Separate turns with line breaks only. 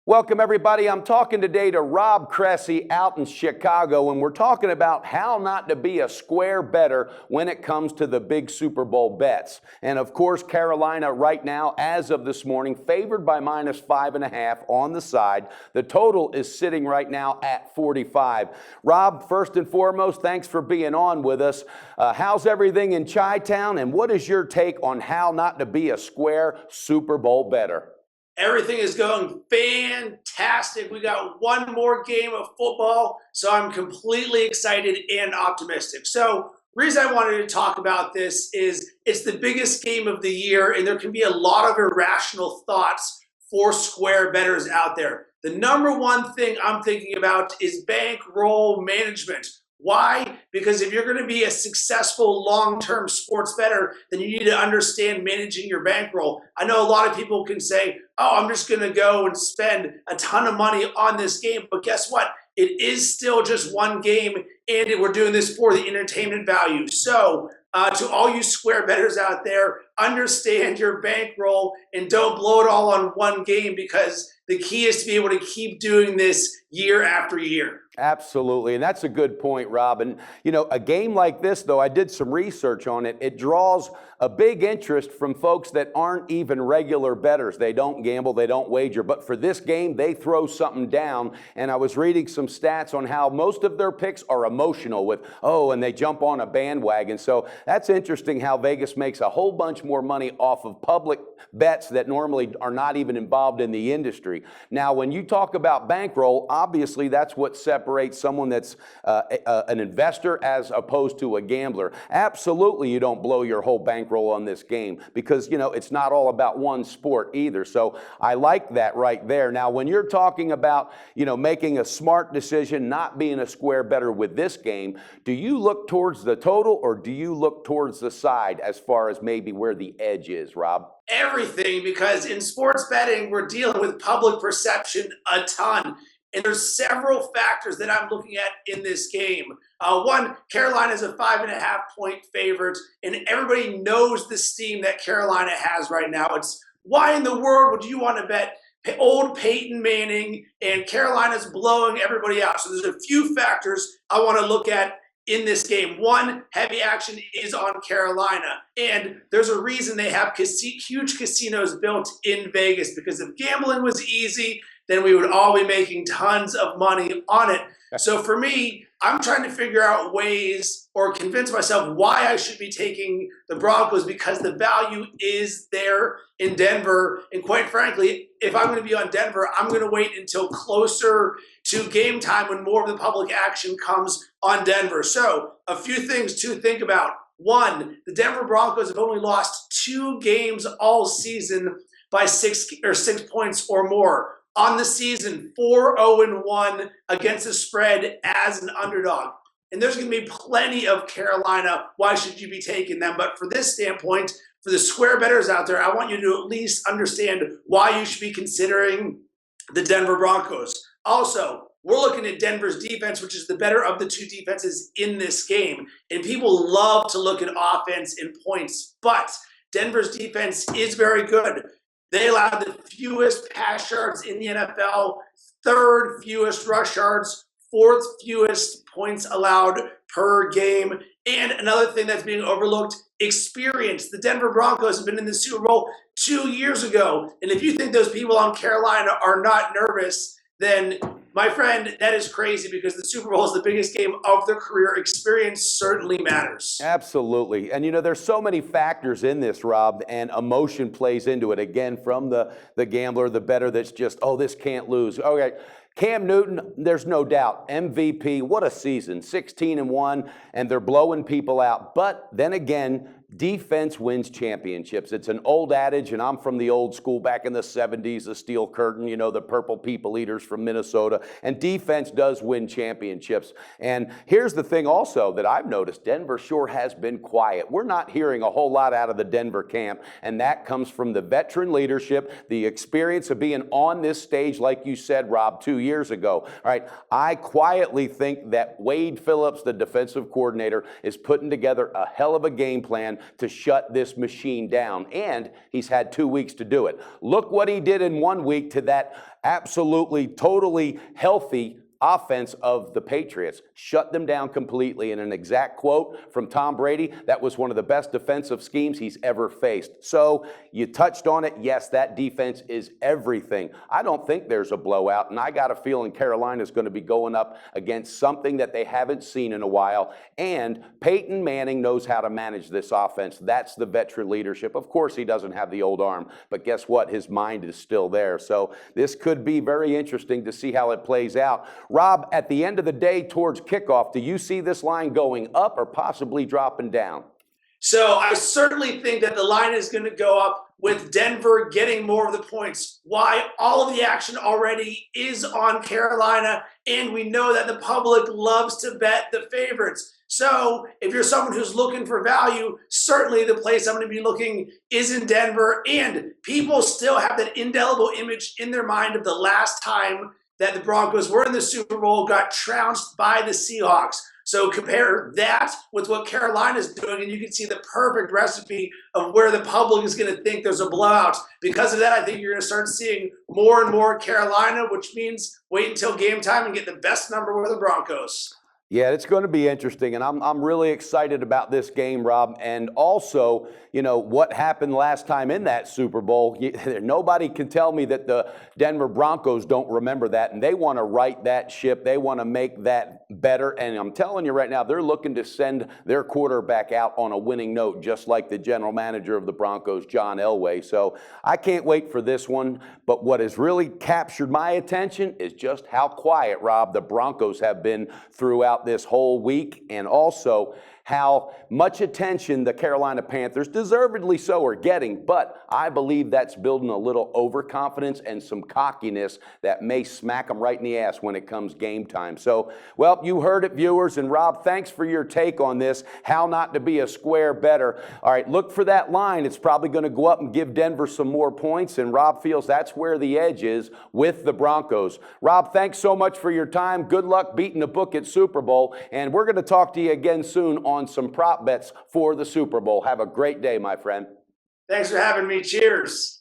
Welcome, everybody. I'm talking today to Rob Cressy out in Chicago, and we're talking about how not to be a square bettor when it comes to the big Super Bowl bets. And of course, Carolina right now, as of this morning, favored by -5.5 on the side. The total is sitting right now at 45. Rob, first and foremost, thanks for being on with us. How's everything in Chi-Town, and what is your take on how not to be a square Super Bowl bettor?
Everything is going fantastic. We got one more game of football, so I'm completely excited and optimistic. So, reason I wanted to talk about this is it's the biggest game of the year, and there can be a lot of irrational thoughts for square bettors out there. The number one thing I'm thinking about is bankroll management. Why? Because if you're going to be a successful long-term sports bettor, then you need to understand managing your bankroll. I know a lot of people can say, oh, I'm just going to go and spend a ton of money on this game. But guess what? It is still just one game, and we're doing this for the entertainment value. So to all you square bettors out there, understand your bankroll and don't blow it all on one game, because the key is to be able to keep doing this year after year.
Absolutely, and that's a good point, Rob. And, you know, a game like this, though, I did some research on it. It draws a big interest from folks that aren't even regular bettors. They don't gamble, they don't wager. But for this game, they throw something down. And I was reading some stats on how most of their picks are emotional with, oh, and they jump on a bandwagon. So that's interesting how Vegas makes a whole bunch more money off of public bets that normally are not even involved in the industry. Now, when you talk about bankroll, obviously that's what separates someone that's an investor as opposed to a gambler. Absolutely, you don't blow your whole bankroll on this game because, you know, it's not all about one sport either. So I like that right there. Now, when you're talking about, you know, making a smart decision, not being a square bettor with this game, do you look towards the total or do you look towards the side as far as maybe where the edge is, Rob?
Everything, because in sports betting, we're dealing with public perception a ton. And there's several factors that I'm looking at in this game. One, Carolina is a 5.5-point favorite, and everybody knows the steam that Carolina has right now. It's why in the world would you want to bet old Peyton Manning and Carolina's blowing everybody out? So there's a few factors I want to look at in this game. One, heavy action is on Carolina, and there's a reason they have huge casinos built in Vegas, because if gambling was easy, then we would all be making tons of money on it. So for me, I'm trying to figure out ways or convince myself why I should be taking the Broncos, because the value is there in Denver. And quite frankly, if I'm going to be on Denver, I'm going to wait until closer to game time when more of the public action comes on Denver. So a few things to think about. One, the Denver Broncos have only lost 2 games all season by 6 points or more. On the season, 4-0-1 against the spread as an underdog. And there's going to be plenty of Carolina. Why should you be taking them? But for this standpoint, for the square bettors out there, I want you to at least understand why you should be considering the Denver Broncos. Also, we're looking at Denver's defense, which is the better of the two defenses in this game. And people love to look at offense and points, but Denver's defense is very good. They allowed the fewest pass yards in the NFL, 3rd fewest rush yards, 4th fewest points allowed per game. And another thing that's being overlooked, experience. The Denver Broncos have been in the Super Bowl 2 years ago. And if you think those people on Carolina are not nervous, then, my friend, that is crazy, because the Super Bowl is the biggest game of their career. Experience certainly matters.
Absolutely. And, you know, there's so many factors in this, Rob, and emotion plays into it. Again, from the gambler, the bettor that's just, oh, this can't lose. Okay. Cam Newton, there's no doubt, MVP, what a season, 16-1, and they're blowing people out. But then again, defense wins championships. It's an old adage, and I'm from the old school back in the 70s, the Steel Curtain, you know, the Purple People Eaters from Minnesota, and defense does win championships. And here's the thing also that I've noticed, Denver sure has been quiet. We're not hearing a whole lot out of the Denver camp, and that comes from the veteran leadership, the experience of being on this stage, like you said, Rob, 2 years ago. All right, I quietly think that Wade Phillips, the defensive coordinator, is putting together a hell of a game plan fan to shut this machine down. And he's had 2 weeks to do it. Look what he did in 1 week to that absolutely, totally healthy offense of the Patriots. Shut them down completely. In an exact quote from Tom Brady, that was one of the best defensive schemes he's ever faced. So you touched on it. Yes, that defense is everything. I don't think there's a blowout, and I got a feeling Carolina's going to be going up against something that they haven't seen in a while. And Peyton Manning knows how to manage this offense. That's the veteran leadership. Of course, he doesn't have the old arm, but guess what? His mind is still there. So this could be very interesting to see how it plays out. Rob, at the end of the day towards kickoff, do you see this line going up or possibly dropping down?
So I certainly think that the line is going to go up with Denver getting more of the points. Why? All of the action already is on Carolina, and we know that the public loves to bet the favorites. So if you're someone who's looking for value, certainly the place I'm going to be looking is in Denver. And people still have that indelible image in their mind of the last time that the Broncos were in the Super Bowl, got trounced by the Seahawks. So compare that with what Carolina's doing, and you can see the perfect recipe of where the public is going to think there's a blowout. Because of that, I think you're going to start seeing more and more Carolina, which means wait until game time and get the best number with the Broncos.
Yeah, it's going to be interesting, and I'm really excited about this game, Rob. And also, you know, what happened last time in that Super Bowl, nobody can tell me that the Denver Broncos don't remember that, and they want to right that ship. They want to make that better, and I'm telling you right now, they're looking to send their quarterback out on a winning note, just like the general manager of the Broncos, John Elway. So I can't wait for this one, but what has really captured my attention is just how quiet, Rob, the Broncos have been throughout this whole week, and also how much attention the Carolina Panthers, deservedly so, are getting. But I believe that's building a little overconfidence and some cockiness that may smack them right in the ass when it comes game time. So, well, you heard it, viewers. And Rob, thanks for your take on this, how not to be a square better. All right, look for that line. It's probably going to go up and give Denver some more points. And Rob feels that's where the edge is with the Broncos. Rob, thanks so much for your time. Good luck beating the book at Super Bowl. And we're going to talk to you again soon on some prop bets for the Super Bowl. Have a great day, my friend.
Thanks for having me. Cheers.